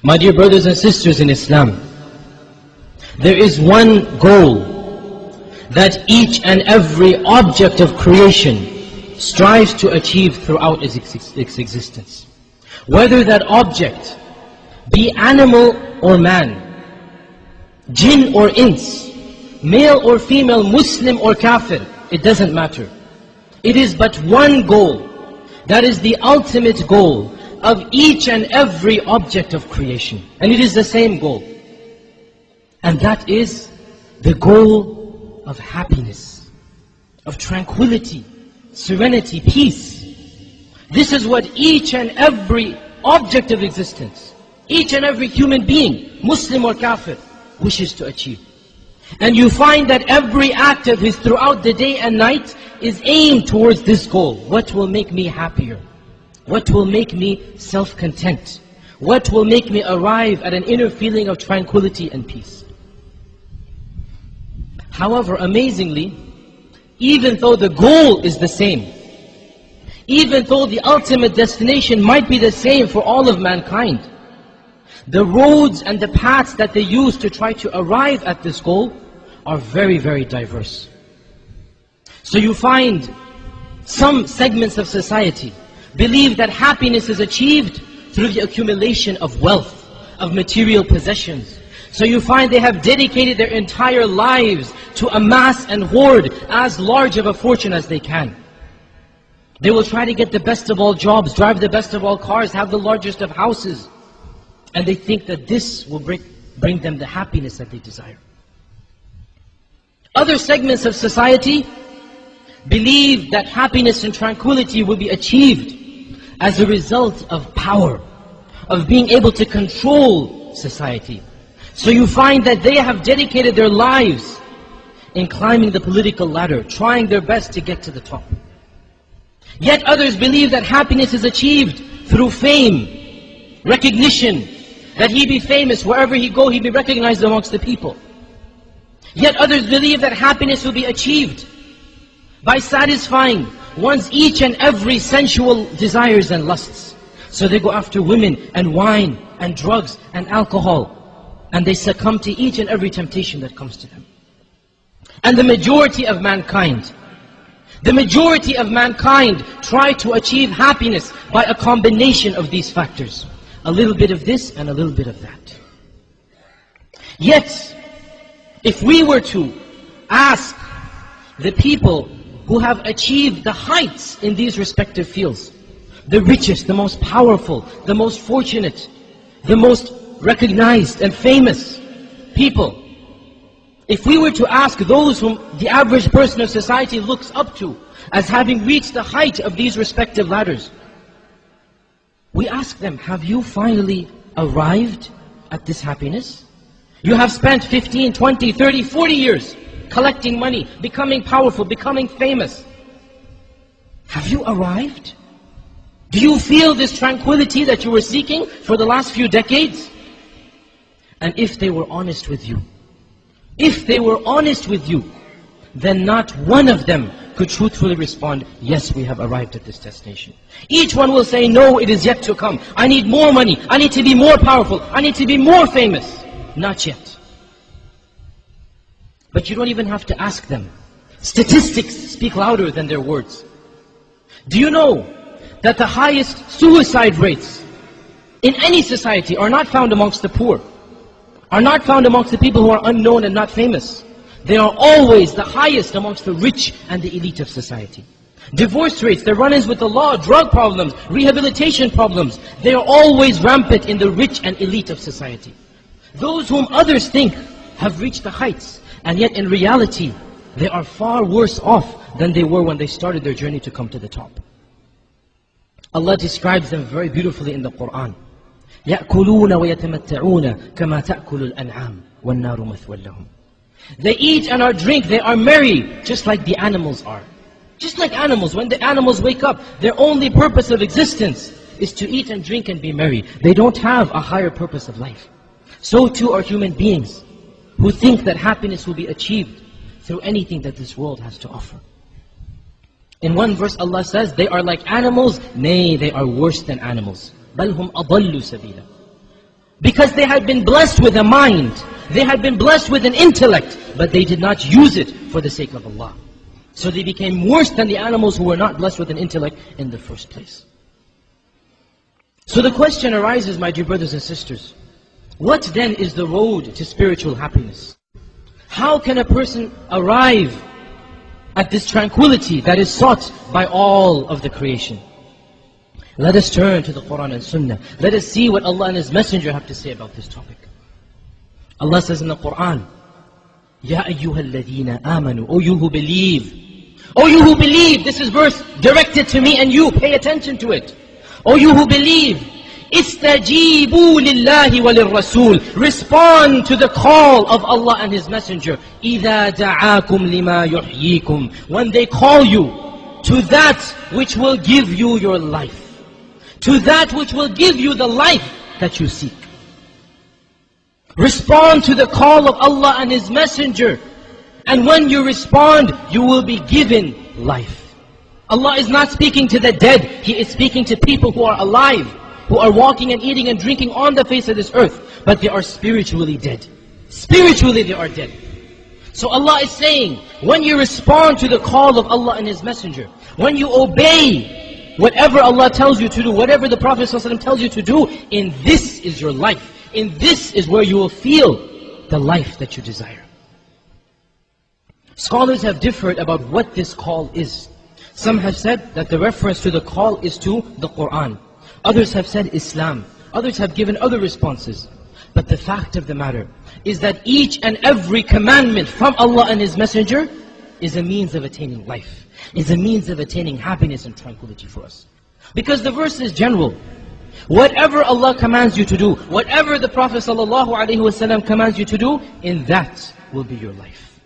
My dear brothers and sisters in Islam, there is one goal that each and every object of creation strives to achieve throughout its existence. Whether that object be animal or man, jinn or ins, male or female, Muslim or kafir, it doesn't matter. It is but one goal. That is the ultimate goal of each and every object of creation. And it is the same goal. And that is the goal of happiness, of tranquility, serenity, peace. This is what each and every object of existence, each and every human being, Muslim or kafir, wishes to achieve. And you find that every act of his throughout the day and night is aimed towards this goal. What will make me happier? What will make me self-content? What will make me arrive at an inner feeling of tranquility and peace? However, amazingly, even though the goal is the same, even though the ultimate destination might be the same for all of mankind, the roads and the paths that they use to try to arrive at this goal are very, very diverse. So you find some segments of society believe that happiness is achieved through the accumulation of wealth, of material possessions. So you find they have dedicated their entire lives to amass and hoard as large of a fortune as they can. They will try to get the best of all jobs, drive the best of all cars, have the largest of houses. And they think that this will bring them the happiness that they desire. Other segments of society believe that happiness and tranquility will be achieved as a result of power, of being able to control society. So you find that they have dedicated their lives in climbing the political ladder, trying their best to get to the top. Yet others believe that happiness is achieved through fame, recognition, that he be famous, wherever he go, he be recognized amongst the people. Yet others believe that happiness will be achieved by satisfying one's each and every sensual desires and lusts. So they go after women and wine and drugs and alcohol, and they succumb to each and every temptation that comes to them. And the majority of mankind try to achieve happiness by a combination of these factors. A little bit of this and a little bit of that. Yet, if we were to ask the people who have achieved the heights in these respective fields, the richest, the most powerful, the most fortunate, the most recognized and famous people, if we were to ask those whom the average person of society looks up to as having reached the height of these respective ladders, we ask them, have you finally arrived at this happiness? You have spent 15, 20, 30, 40 years collecting money, becoming powerful, becoming famous. Have you arrived? Do you feel this tranquility that you were seeking for the last few decades? And if they were honest with you, then not one of them could truthfully respond, yes, we have arrived at this destination. Each one will say, no, it is yet to come. I need more money. I need to be more powerful. I need to be more famous. Not yet. But you don't even have to ask them. Statistics speak louder than their words. Do you know that the highest suicide rates in any society are not found amongst the poor, are not found amongst the people who are unknown and not famous? They are always the highest amongst the rich and the elite of society. Divorce rates, the run-ins with the law, drug problems, rehabilitation problems, they are always rampant in the rich and elite of society. Those whom others think have reached the heights, and yet in reality, they are far worse off than they were when they started their journey to come to the top. Allah describes them very beautifully in the Quran. يَأْكُلُونَ وَيَتَمَتَّعُونَ كَمَا تَأْكُلُ الْأَنْعَامُ وَالنَّارُ مَثْوًى لَهُمْ. They eat and are drink, they are merry, just like the animals are. Just like animals, when the animals wake up, their only purpose of existence is to eat and drink and be merry. They don't have a higher purpose of life. So too are human beings who think that happiness will be achieved through anything that this world has to offer. In one verse Allah says, they are like animals, nay, they are worse than animals. بَلْ هُمْ أَضَلُّ سَبِيلًا. Because they had been blessed with a mind, they had been blessed with an intellect, but they did not use it for the sake of Allah. So they became worse than the animals who were not blessed with an intellect in the first place. So the question arises, my dear brothers and sisters, what then is the road to spiritual happiness? How can a person arrive at this tranquility that is sought by all of the creation? Let us turn to the Quran and Sunnah. Let us see what Allah and His Messenger have to say about this topic. Allah says in the Quran, Ya ayyuhal ladhina amanu, O you who believe. O you who believe, this is verse directed to me and you, pay attention to it. O you who believe, istajibu lillahi walirrasul, respond to the call of Allah and His Messenger. إِذَا دَعَاكُمْ لِمَا يُحْيِيكُمْ, when they call you to that which will give you your life, to that which will give you the life that you seek. Respond to the call of Allah and His Messenger, and when you respond, you will be given life. Allah is not speaking to the dead, He is speaking to people who are alive, who are walking and eating and drinking on the face of this earth, but they are spiritually dead. Spiritually they are dead. So Allah is saying, when you respond to the call of Allah and His Messenger, when you obey whatever Allah tells you to do, whatever the Prophet ﷺ tells you to do, in this is your life. In this is where you will feel the life that you desire. Scholars have differed about what this call is. Some have said that the reference to the call is to the Quran. Others have said Islam. Others have given other responses. But the fact of the matter is that each and every commandment from Allah and His Messenger is a means of attaining life, is a means of attaining happiness and tranquility for us. Because the verse is general. Whatever Allah commands you to do, whatever the Prophet ﷺ commands you to do, in that will be your life.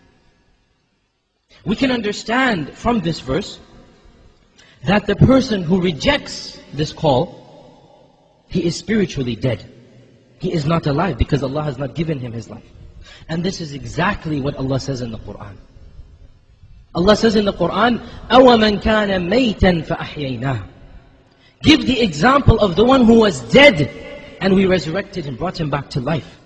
We can understand from this verse that the person who rejects this call, he is spiritually dead. He is not alive because Allah has not given him his life. And this is exactly what Allah says in the Quran. Allah says in the Quran, أَوَمَنْ كَانَ مَيْتًا فَأَحْيَيْنَاهُ. Give the example of the one who was dead and we resurrected him, brought him back to life.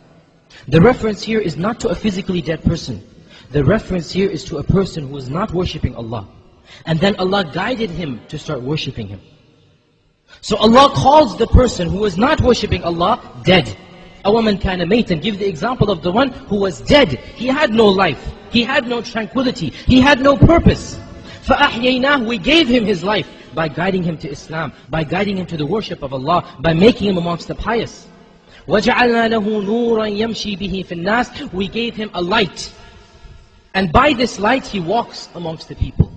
The reference here is not to a physically dead person. The reference here is to a person who is not worshipping Allah. And then Allah guided him to start worshipping Him. So Allah calls the person who is not worshipping Allah dead. أَوَمَنْ كَانَ مَيْتًا. Give the example of the one who was dead. He had no life. He had no tranquility. He had no purpose. فَأَحْيَيْنَاهُ. We gave him his life by guiding him to Islam, by guiding him to the worship of Allah, by making him amongst the pious. وَجَعَلْنَا لَهُ نُورًا يَمْشِي بِهِ فِي النَّاسِ. We gave him a light. And by this light he walks amongst the people.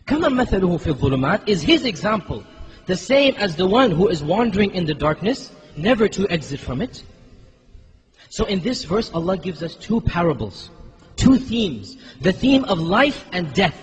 كَمَنْ مَثَلُهُ فِي الظُّلُمَاتِ. Is his example the same as the one who is wandering in the darkness, never to exit from it? So in this verse Allah gives us two parables, two themes. The theme of life and death.